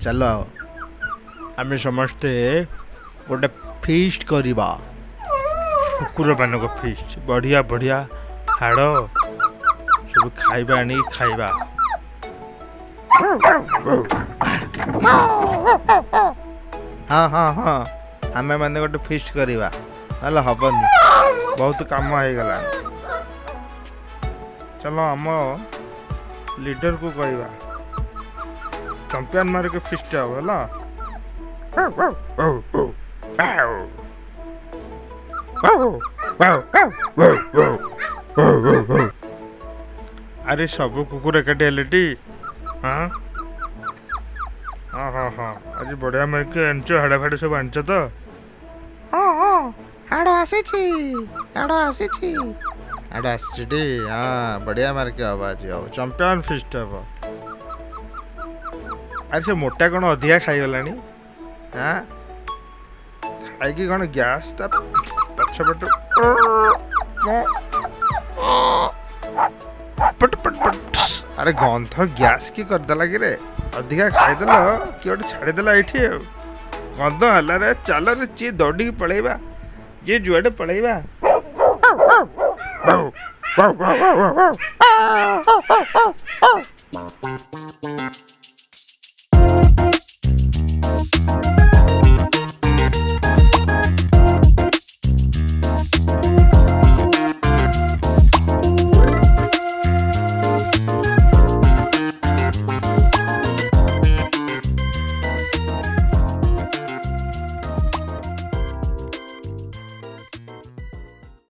चलो आम समस्ते गोटे फीस्ट करवा कुकुर मान फिस्ट बढ़िया बढ़िया हाड़ सब खाଇବା आनी खाଇବା हाँ हाँ हाँ आमे मैंने गोटे फीस्ट करवा ना हबनी बहुत काम हो गला चलो आम लीडर को कहवा चंपियन मार के फिस्ट है अरे सब कुकुर एकाठी हेलेटी हाँ हाँ हाँ हाँ आज बढ़िया मार्क आनच हाड़ा फाड़ा सब आनच तो हाड़ आसी हाँ बढ़िया मार्क हम आज हम चंपियन फिस्ट हम अरे से मोटा कौन अधिका खाईगला हाँ खाई कौन गैस पछपट पट पट पट अरे गंध गैस की करदेला कि रे अधिका खाईदेल किए गोटे छाड़देला ये गंध है रे चल रे ची दौड़ी पलैबा जी जुआडे पलैबा